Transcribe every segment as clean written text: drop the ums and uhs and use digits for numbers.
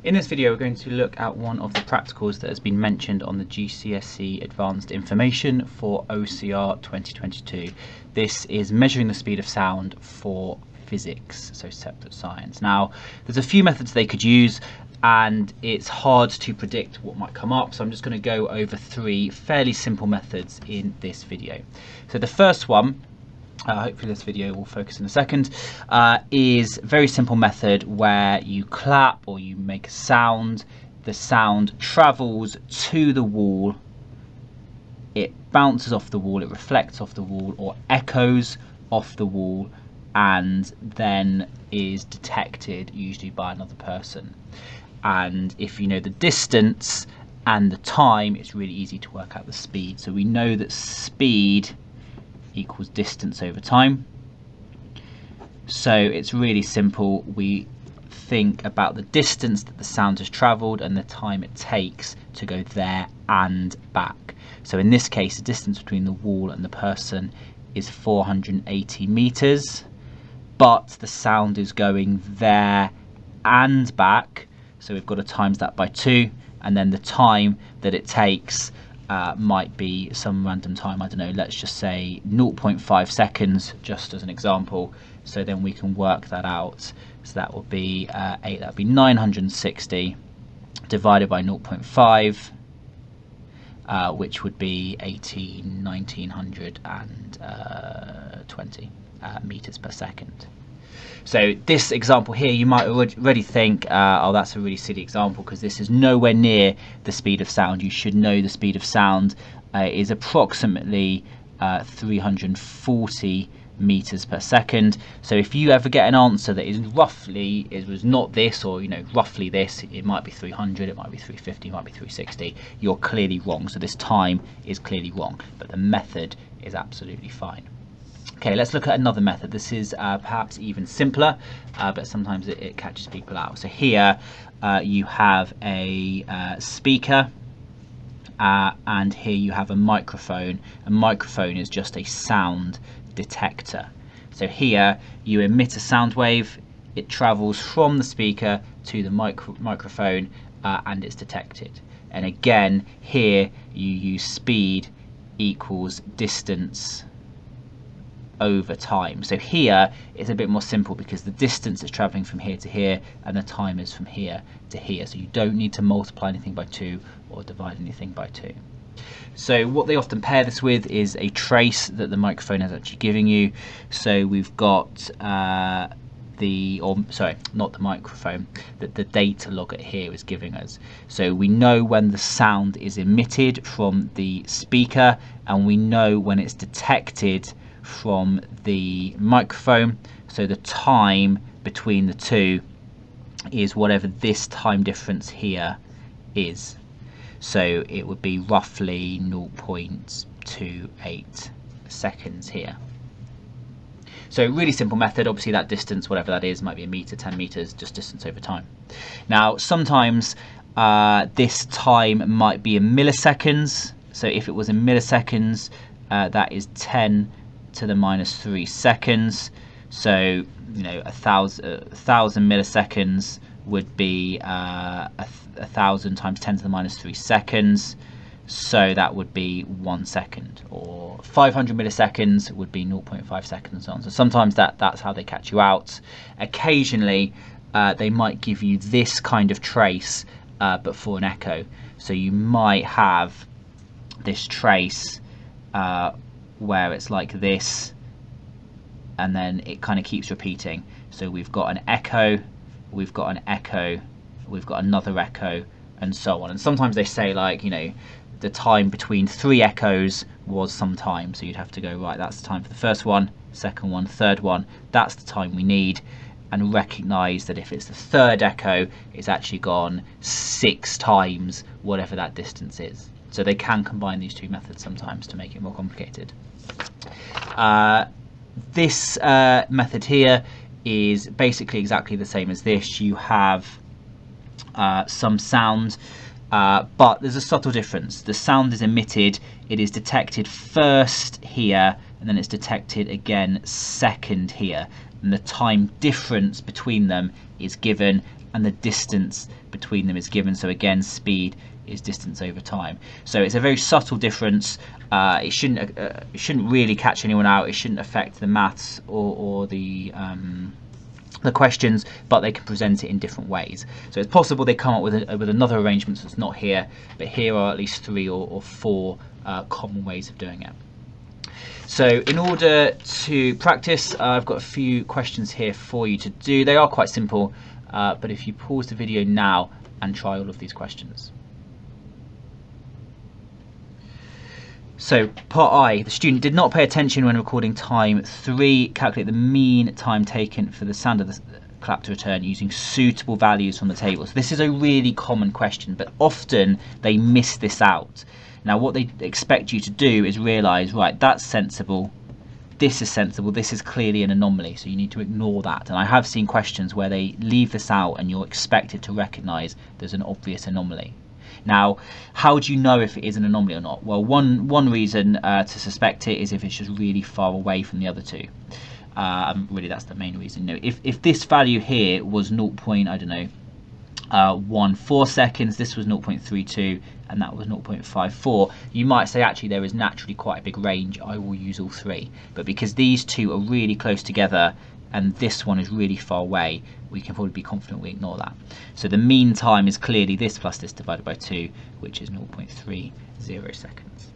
In this video we're going to look at one of the practicals that has been mentioned on the GCSE Advanced Information for OCR 2022. This is measuring the speed of sound for physics, so separate science. Now there's a few methods they could use and it's hard to predict what might come up, so I'm just going to go over three fairly simple methods in this video. So the first one, hopefully this video will focus in a second, is a very simple method where you clap or you make a sound. The sound travels to the wall, it bounces off the wall, it reflects off the wall or echoes off the wall, and then is detected usually by another person. And if you know the distance and the time, it's really easy to work out the speed. So we know that speed equals distance over time. So it's really simple. We think about the distance that the sound has travelled and the time it takes to go there and back. So in this case, the distance between the wall and the person is 480 meters, but the sound is going there and back. So we've got to times that by 2, and then the time that it takes might be some random time, I don't know, let's just say 0.5 seconds, just as an example. So then we can work that out. So that would be 8, that would be 960 divided by 0.5, which would be 1920 meters per second. So this example here, you might already think, oh, that's a really silly example because this is nowhere near the speed of sound. You should know the speed of sound is approximately 340 meters per second. So if you ever get an answer that is roughly, it was not this, or roughly this, it might be 300, it might be 350, it might be 360, you're clearly wrong. So this time is clearly wrong, but the method is absolutely fine. Okay, let's look at another method. This is perhaps even simpler, but sometimes it catches people out. So here you have a speaker, and here you have a microphone. A microphone is just a sound detector. So here you emit a sound wave, it travels from the speaker to the microphone, and it's detected. And again, here you use speed equals distance over time. So here it's a bit more simple because the distance is traveling from here to here and the time is from here to here. So you don't need to multiply anything by 2 or divide anything by 2. So what they often pair this with is a trace that the microphone is actually giving you. So we've got not the microphone, that the data logger here is giving us. So we know when the sound is emitted from the speaker and we know when it's detected from the microphone. So the time between the two is whatever this time difference here is. So it would be roughly 0.28 seconds here. So really simple method. Obviously that distance, whatever that is, might be a meter, 10 meters, just distance over time. Now sometimes this time might be in milliseconds. So if it was in milliseconds, that is 10 to the minus 3 seconds. So 1,000 milliseconds would be 1,000 times 10 to the minus 3 seconds. So that would be 1 second, or 500 milliseconds would be 0.5 seconds and so on. So sometimes that's how they catch you out. Occasionally they might give you this kind of trace, but for an echo. So you might have this trace where it's like this, and then it kind of keeps repeating. So we've got an echo, we've got an echo, we've got another echo, and so on. And sometimes they say, like, the time between 3 echoes was some time. So you'd have to go, right, that's the time for the first one, second one, third one, that's the time we need, and recognize that if it's the third echo, it's actually gone 6 times whatever that distance is. So they can combine these two methods sometimes to make it more complicated. This method here is basically exactly the same as this. You have some sound, but there's a subtle difference. The sound is emitted, it is detected first here, and then it's detected again second here. And the time difference between them is given and the distance between them is given. So again, speed is distance over time. So it's a very subtle difference. It shouldn't really catch anyone out. It shouldn't affect the maths or the questions, but they can present it in different ways. So it's possible they come up with another arrangement that's not here, but here are at least 3 or 4 common ways of doing it. So in order to practice, I've got a few questions here for you to do. They are quite simple, but if you pause the video now and try all of these questions. So part I, the student did not pay attention when recording time 3. Calculate the mean time taken for the sound of the clap to return using suitable values from the table. So this is a really common question, but often they miss this out. Now what they expect you to do is realise, right, that's sensible, this is sensible, this is clearly an anomaly, so you need to ignore that. And I have seen questions where they leave this out and you're expected to recognise there's an obvious anomaly. Now, how do you know if it is an anomaly or not? Well, one reason to suspect it is if it's just really far away from the other two. Really, that's the main reason. You know, if this value here was 0.14 seconds, this was 0.32, and that was 0.54, you might say actually there is naturally quite a big range. I will use all 3. But because these two are really close together, and this one is really far away, we can probably be confident we ignore that. So the mean time is clearly this plus this divided by 2, which is 0.30 seconds.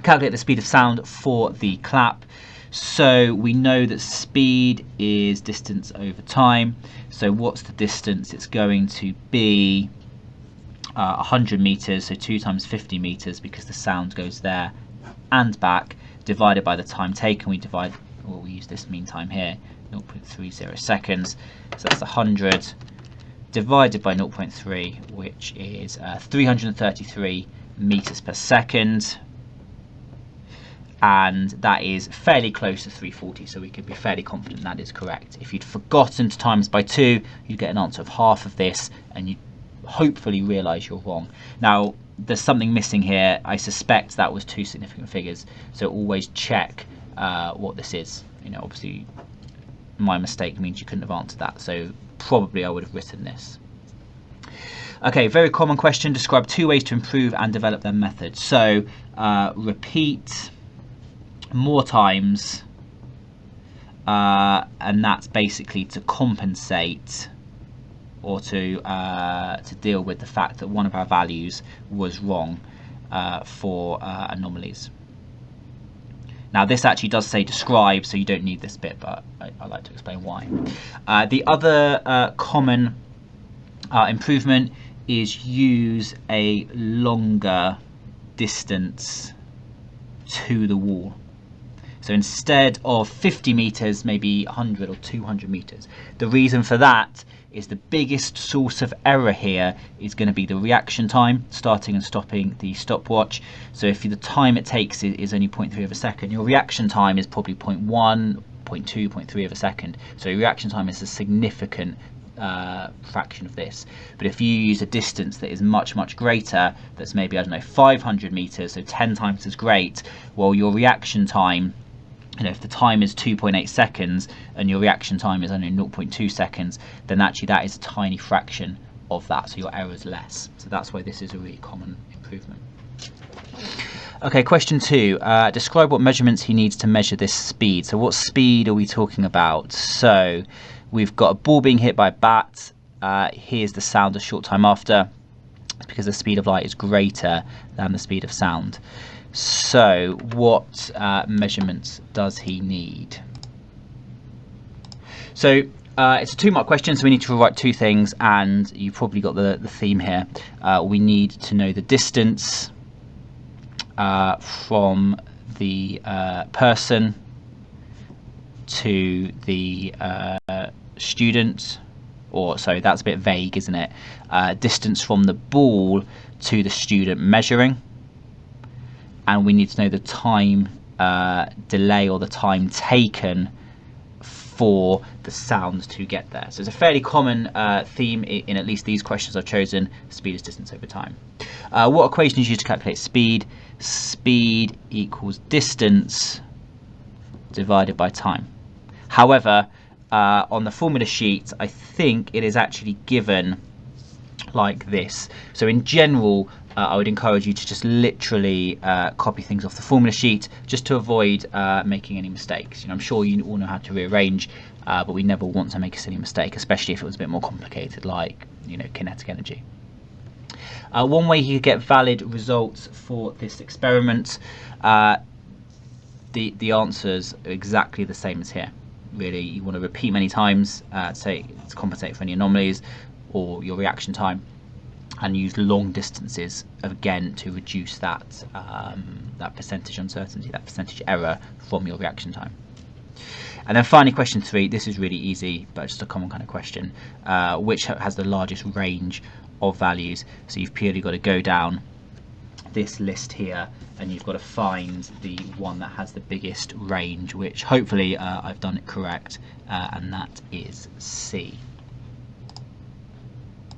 Calculate the speed of sound for the clap. So we know that speed is distance over time. So what's the distance? It's going to be 100 meters, so 2 times 50 meters, because the sound goes there and back, divided by the time taken. We use this mean time here, 0.30 seconds. So that's 100 divided by 0.3, which is 333 meters per second. And that is fairly close to 340, so we could be fairly confident that is correct. If you'd forgotten to times by 2, you'd get an answer of half of this, and you'd hopefully realise you're wrong. Now, there's something missing here. I suspect that was 2 significant figures, so always check what this is. You know, obviously my mistake means you couldn't have answered that, so probably I would have written this. Okay, very common question. Describe 2 ways to improve and develop their method. So repeat more times, and that's basically to compensate or to deal with the fact that one of our values was wrong for anomalies. Now this actually does say describe, so you don't need this bit, but I like to explain why. The other common improvement is use a longer distance to the wall. So instead of 50 meters, maybe 100 or 200 meters. The reason for that is the biggest source of error here is going to be the reaction time, starting and stopping the stopwatch. So if the time it takes is only 0.3 of a second, your reaction time is probably 0.1, 0.2, 0.3 of a second. So your reaction time is a significant fraction of this. But if you use a distance that is much, much greater, that's maybe, I don't know, 500 meters, so 10 times as great, well, your reaction time, you know, if the time is 2.8 seconds and your reaction time is only 0.2 seconds, then actually that is a tiny fraction of that, so your error is less. So that's why this is a really common improvement. Okay, question 2. Describe what measurements he needs to measure this speed. So what speed are we talking about? So we've got a ball being hit by a bat. Here's the sound a short time after. It's because the speed of light is greater than the speed of sound. So what measurements does he need? So it's a 2-mark question, so we need to write 2 things, and you've probably got the theme here. We need to know the distance from the person to the student, or sorry, that's a bit vague, isn't it? Distance from the ball to the student measuring. And we need to know the time delay, or the time taken for the sound to get there. So it's a fairly common theme in at least these questions I've chosen. Speed is distance over time. What equation is used to calculate speed? Speed equals distance divided by time. However, on the formula sheet, I think it is actually given like this. So in general, I would encourage you to just literally copy things off the formula sheet, just to avoid making any mistakes. You know, I'm sure you all know how to rearrange, but we never want to make a silly mistake, especially if it was a bit more complicated, like, you know, kinetic energy. One way you could get valid results for this experiment, the answers are exactly the same as here. Really, you want to repeat many times, say to compensate for any anomalies or your reaction time, and use long distances again to reduce that that percentage uncertainty, that percentage error from your reaction time. And then finally, question 3. This is really easy, but just a common kind of question. Which has the largest range of values? So you've purely got to go down this list here, and you've got to find the one that has the biggest range, which hopefully I've done it correct, and that is C.